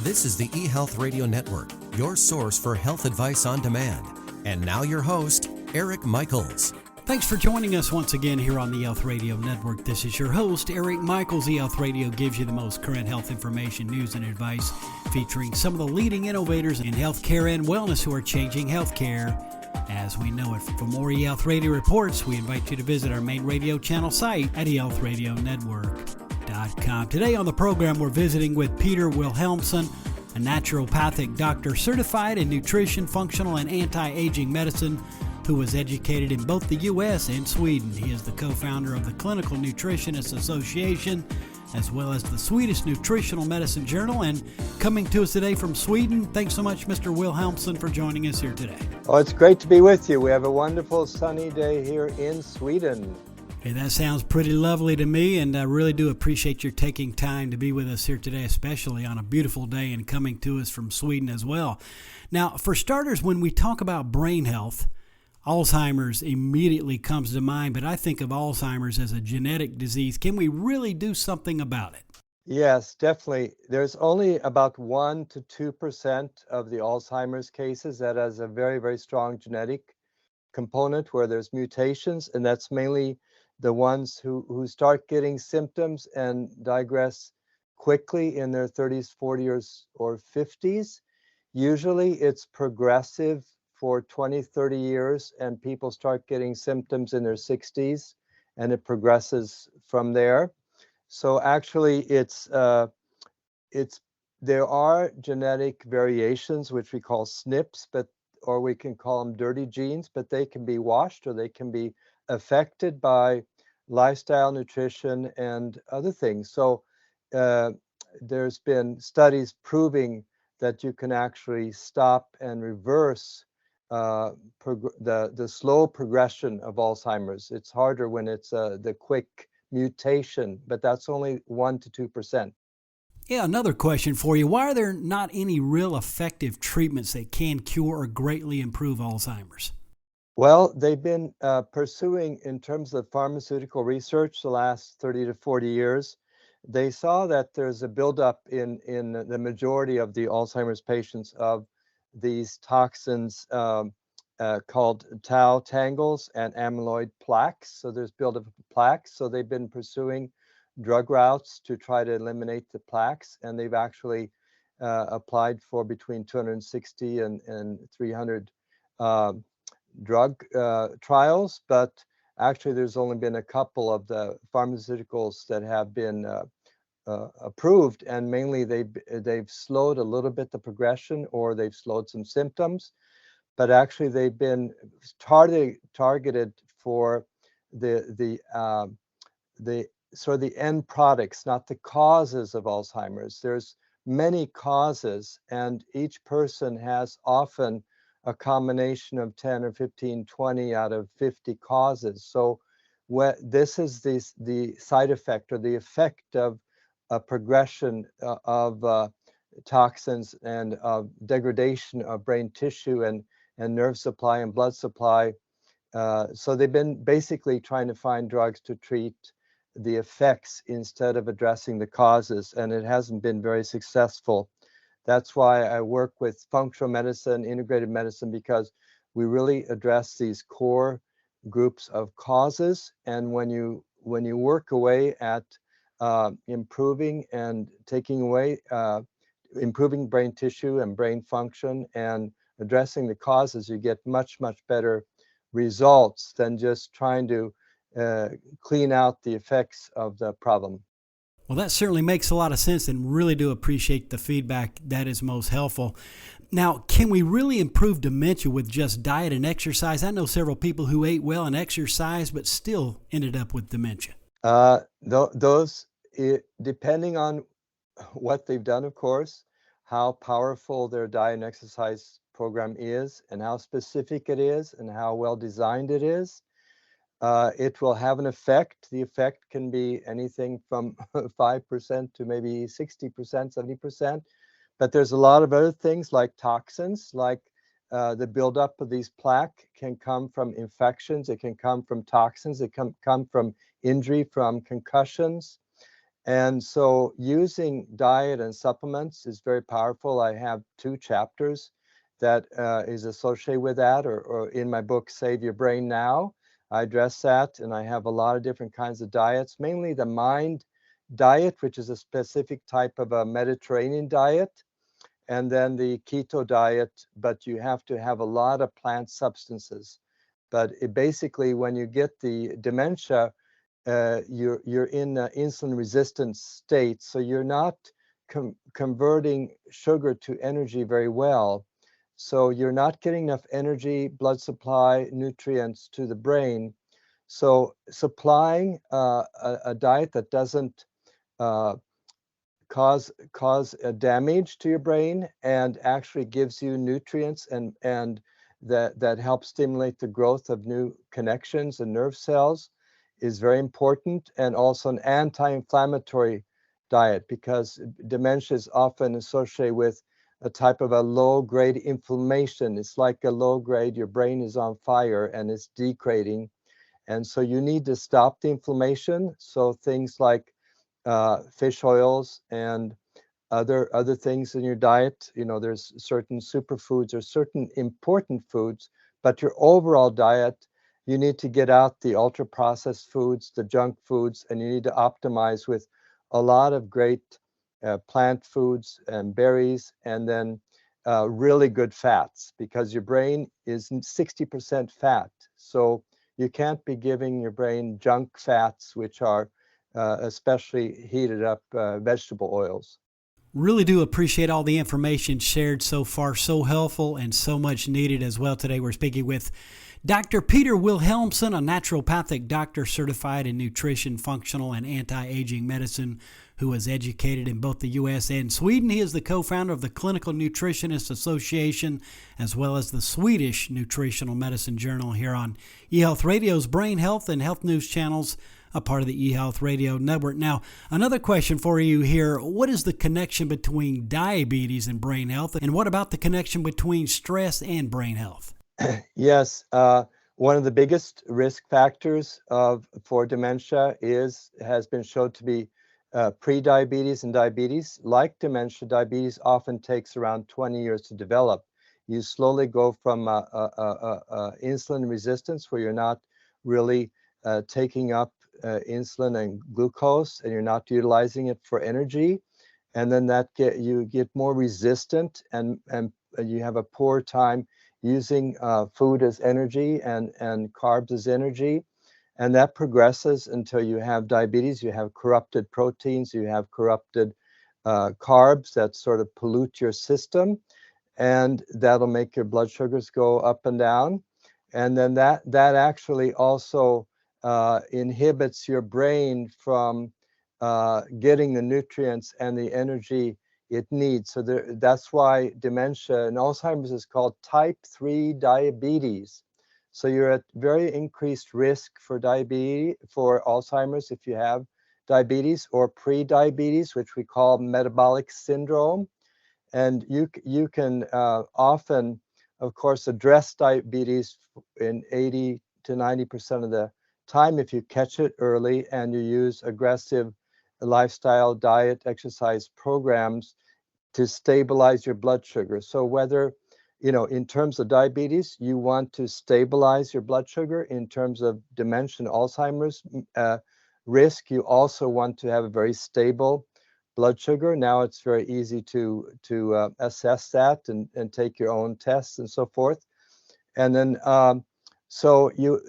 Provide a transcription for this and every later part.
This is the eHealth Radio Network, your source for health advice on demand. And now your host, Eric Michaels. Thanks for joining us once again here on the eHealth Radio Network. This is your host, Eric Michaels. eHealth Radio gives you the most current health information, news, and advice featuring some of the leading innovators in healthcare and wellness who are changing healthcare as we know it. For more eHealth Radio reports, we invite you to visit our main radio channel site at eHealthRadioNetwork.com. Today on the program, we're visiting with Peter Wilhelmsson, a naturopathic doctor certified in nutrition, functional, and anti-aging medicine, who was educated in both the U.S. and Sweden. He is the co-founder of the Clinical Nutritionist Association, as well as the Swedish Nutritional Medicine Journal. And coming to us today from Sweden, thanks so much, Mr. Wilhelmsson, for joining us here today. Oh, it's great to be with you. We have a wonderful sunny day here in Sweden. Hey, that sounds pretty lovely to me, and I really do appreciate your taking time to be with us here today, especially on a beautiful day and coming to us from Sweden as well. Now, for starters, when we talk about brain health, Alzheimer's immediately comes to mind, but I think of Alzheimer's as a genetic disease. Can we really do something about it? Yes, definitely. There's only about 1 to 2% of the Alzheimer's cases that has a very, very strong genetic component where there's mutations, and that's mainly the ones who start getting symptoms and digress quickly in their 30s, 40s, or 50s. Usually it's progressive for 20, 30 years, and people start getting symptoms in their 60s, and it progresses from there. So actually there are genetic variations, which we call SNPs, or we can call them dirty genes, but they can be washed or they can be affected by lifestyle, nutrition, and other things. So there's been studies proving that you can actually stop and reverse the slow progression of Alzheimer's. It's harder when it's the quick mutation, but that's only 1 to 2%. Yeah, another question for you. Why are there not any real effective treatments that can cure or greatly improve Alzheimer's? Well, they've been pursuing, in terms of pharmaceutical research, the last 30 to 40 years. They saw that there's a buildup in the majority of the Alzheimer's patients of these toxins called tau tangles and amyloid plaques. So there's buildup of plaques. So they've been pursuing drug routes to try to eliminate the plaques, and they've actually applied for between 260 and 300 drug trials, but actually there's only been a couple of the pharmaceuticals that have been approved, and mainly they've slowed a little bit the progression, or they've slowed some symptoms, but actually they've been targeted for the sort of the end products, not the causes of Alzheimer's. There's many causes, and each person has often a combination of 10 or 15, 20 out of 50 causes. So this is the side effect, or the effect of a progression of toxins and degradation of brain tissue and nerve supply and blood supply. So they've been basically trying to find drugs to treat the effects instead of addressing the causes, and it hasn't been very successful. That's why I work with functional medicine, integrated medicine, because we really address these core groups of causes. And when you work away at improving and taking away, improving brain tissue and brain function and addressing the causes, you get much, much better results than just trying to clean out the effects of the problem. Well, that certainly makes a lot of sense, and really do appreciate the feedback. That is most helpful. Now, can we really improve dementia with just diet and exercise? I know several people who ate well and exercised, but still ended up with dementia. Depending on what they've done, of course, how powerful their diet and exercise program is, and how specific it is, and how well designed it is, it will have an effect. The effect can be anything from 5% to maybe 60%, 70%. But there's a lot of other things like toxins, like the buildup of these plaque can come from infections. It can come from toxins. It can come from injury, from concussions. And so using diet and supplements is very powerful. I have 2 chapters that is associated with that, or in my book, Save Your Brain Now. I address that, and I have a lot of different kinds of diets, mainly the MIND diet, which is a specific type of a Mediterranean diet, and then the keto diet, but you have to have a lot of plant substances. But basically, when you get the dementia, you're in insulin resistance state, so you're not converting sugar to energy very well. So you're not getting enough energy, blood supply, nutrients to the brain. So supplying a diet that doesn't uh, cause damage to your brain and actually gives you nutrients and that helps stimulate the growth of new connections and nerve cells is very important, and also an anti-inflammatory diet, because dementia is often associated with a type of a low-grade inflammation. It's like a low-grade, your brain is on fire and it's degrading, and so you need to stop the inflammation. So things like fish oils and other things in your diet. There's certain superfoods or certain important foods, but your overall diet, you need to get out the ultra processed foods, the junk foods, and you need to optimize with a lot of great plant foods and berries, and then really good fats, because your brain is 60% fat. So you can't be giving your brain junk fats, which are especially heated up vegetable oils. Really do appreciate all the information shared so far. So helpful and so much needed as well. Today we're speaking with Dr. Peter Wilhelmsson, a naturopathic doctor certified in nutrition, functional, and anti-aging medicine, who is educated in both the U.S. and Sweden. He is the co-founder of the Clinical Nutritionist Association, as well as the Swedish Nutritional Medicine Journal, here on eHealth Radio's Brain Health and Health News channels, a part of the eHealth Radio Network. Now, another question for you here. What is the connection between diabetes and brain health? And what about the connection between stress and brain health? Yes, one of the biggest risk factors for dementia has been shown to be pre-diabetes and diabetes. Like dementia, diabetes often takes around 20 years to develop. You slowly go from insulin resistance, where you're not really taking up insulin and glucose, and you're not utilizing it for energy, and then you get more resistant, and you have a poor time using food as energy and carbs as energy, and that progresses until you have diabetes. You have corrupted proteins, you have corrupted carbs that sort of pollute your system, and that'll make your blood sugars go up and down, and then that actually also inhibits your brain from getting the nutrients and the energy it needs. So that's why dementia and Alzheimer's is called type 3 diabetes. So you're at very increased risk for Alzheimer's if you have diabetes, or pre-diabetes, which we call metabolic syndrome. And you can often, of course, address diabetes in 80 to 90% of the time if you catch it early and you use aggressive lifestyle, diet, exercise programs to stabilize your blood sugar. So whether, in terms of diabetes, you want to stabilize your blood sugar. In terms of dementia and Alzheimer's risk, you also want to have a very stable blood sugar. Now it's very easy to assess that and take your own tests and so forth. And then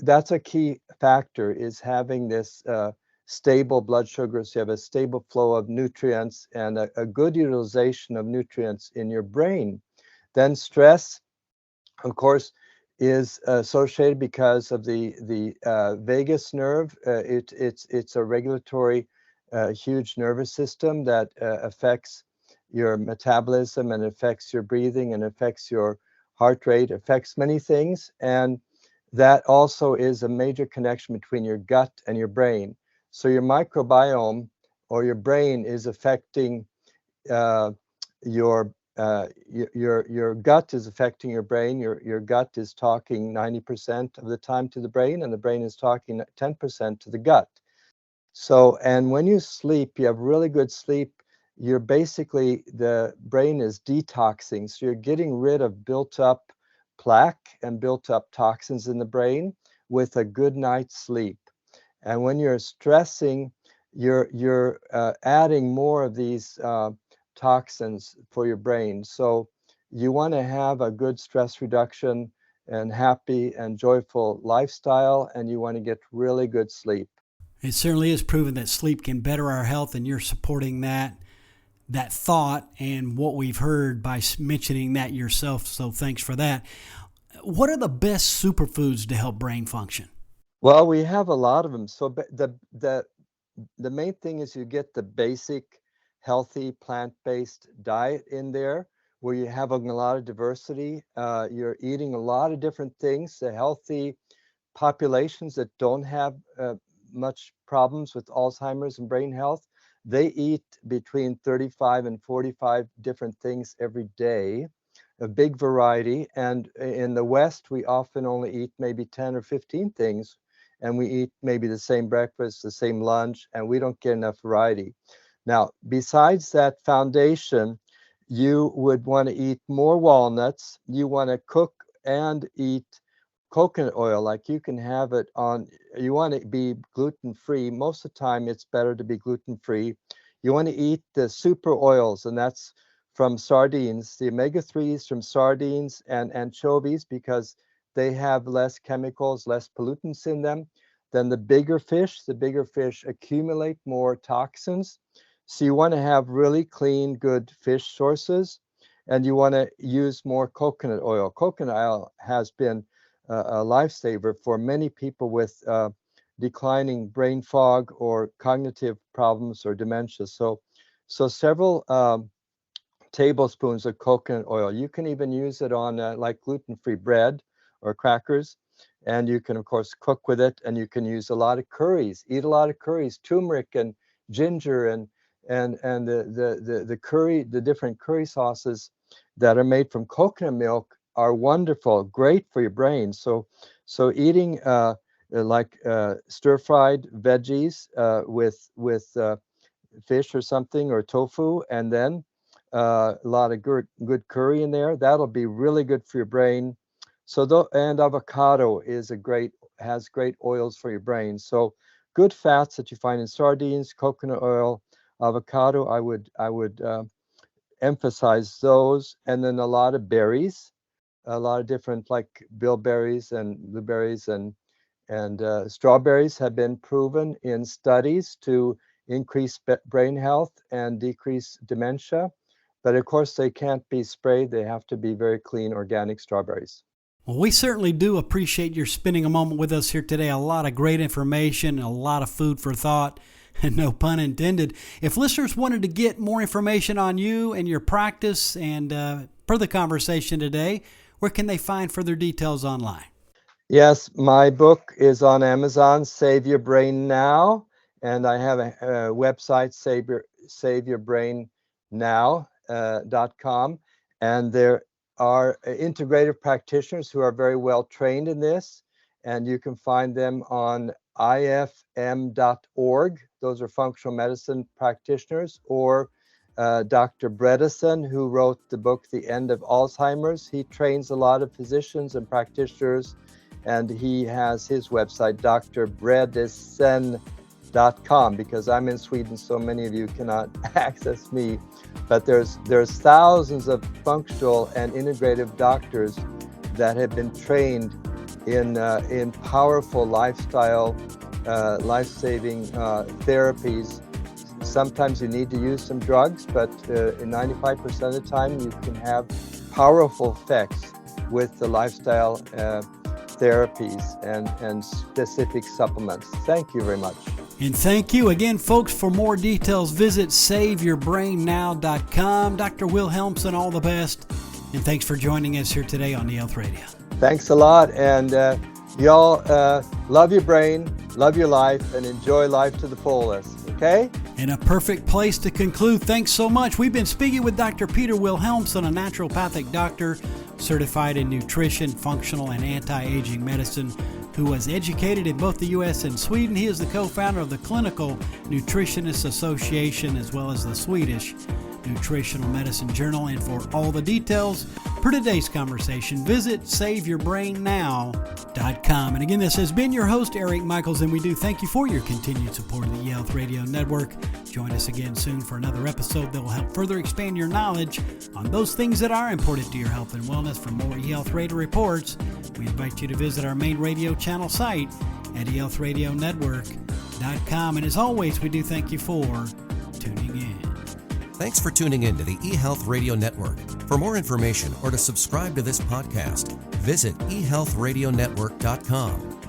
that's a key factor, is having this stable blood sugar, so you have a stable flow of nutrients and a good utilization of nutrients in your brain. Then stress, of course, is associated because of the vagus nerve. It's a regulatory huge nervous system that affects your metabolism and affects your breathing and affects your heart rate, affects many things. And that also is a major connection between your gut and your brain. So your microbiome, or your brain, is affecting your gut is affecting your brain. Your gut is talking 90% of the time to the brain, and the brain is talking 10% to the gut. So, and when you sleep, you have really good sleep, you're basically, the brain is detoxing. So you're getting rid of built up plaque and built up toxins in the brain with a good night's sleep. And when you're stressing, you're adding more of these toxins for your brain. So you want to have a good stress reduction and happy and joyful lifestyle, and you want to get really good sleep. It certainly is proven that sleep can better our health, and you're supporting that thought and what we've heard by mentioning that yourself. So thanks for that. What are the best superfoods to help brain function? Well, we have a lot of them. So the main thing is you get the basic healthy plant-based diet in there, where you have a lot of diversity. You're eating a lot of different things. The healthy populations that don't have much problems with Alzheimer's and brain health, they eat between 35 and 45 different things every day, a big variety. And in the West, we often only eat maybe 10 or 15 things, and we eat maybe the same breakfast, the same lunch, and we don't get enough variety. Now, besides that foundation, you would want to eat more walnuts. You want to cook and eat coconut oil, like you can have it on, you want to be gluten-free. Most of the time, it's better to be gluten-free. You want to eat the super oils, and that's from sardines, the omega-3s from sardines and anchovies, because they have less chemicals, less pollutants in them than the bigger fish. The bigger fish accumulate more toxins. So you want to have really clean, good fish sources, and you want to use more coconut oil. Coconut oil has been a lifesaver for many people with declining brain fog or cognitive problems or dementia. So several tablespoons of coconut oil. You can even use it on like gluten-free bread or crackers, and you can of course cook with it. And you can use a lot of curries. Eat a lot of curries, turmeric and ginger and the curry, the different curry sauces that are made from coconut milk are wonderful, great for your brain. So eating like stir-fried veggies with fish or something, or tofu, and then a lot of good curry in there, that'll be really good for your brain. So and avocado has great oils for your brain. So good fats that you find in sardines, coconut oil, avocado, I would emphasize those. And then a lot of berries, a lot of different, like bilberries and blueberries and strawberries have been proven in studies to increase brain health and decrease dementia. But of course, they can't be sprayed. They have to be very clean, organic strawberries. Well, we certainly do appreciate your spending a moment with us here today. A lot of great information, a lot of food for thought, and no pun intended. If listeners wanted to get more information on you and your practice and per the conversation today, where can they find further details online? Yes, my book is on Amazon, Save Your Brain Now, and I have a website, saveyourbrainnow.com, and there are integrative practitioners who are very well trained in this, and you can find them on ifm.org. Those are functional medicine practitioners, or Dr. Bredesen, who wrote the book, The End of Alzheimer's. He trains a lot of physicians and practitioners, and he has his website, drbredesen.com, because I'm in Sweden, so many of you cannot access me. But there's thousands of functional and integrative doctors that have been trained in powerful lifestyle, life-saving therapies. Sometimes you need to use some drugs, but 95% of the time you can have powerful effects with the lifestyle therapies and specific supplements. Thank you very much. And thank you again, folks. For more details, visit saveyourbrainnow.com. Dr. Wilhelmsson, all the best. And thanks for joining us here today on eHealth Radio. Thanks a lot. And y'all love your brain, love your life, and enjoy life to the fullest. Okay? And a perfect place to conclude. Thanks so much. We've been speaking with Dr. Peter Wilhelmsson, a naturopathic doctor, certified in nutrition, functional, and anti-aging medicine, who was educated in both the U.S. and Sweden. He is the co-founder of the Clinical Nutritionist Association as well as the Swedish Nutritional Medicine Journal. And for all the details for today's conversation, visit SaveYourBrainNow.com. And again, this has been your host, Eric Michaels, and we do thank you for your continued support of the eHealth Radio Network. Join us again soon for another episode that will help further expand your knowledge on those things that are important to your health and wellness. For more eHealth Radio reports, we invite you to visit our main radio channel site at eHealthRadioNetwork.com. And as always, we do thank you for tuning in. Thanks for tuning in to the eHealth Radio Network. For more information or to subscribe to this podcast, visit eHealthRadioNetwork.com.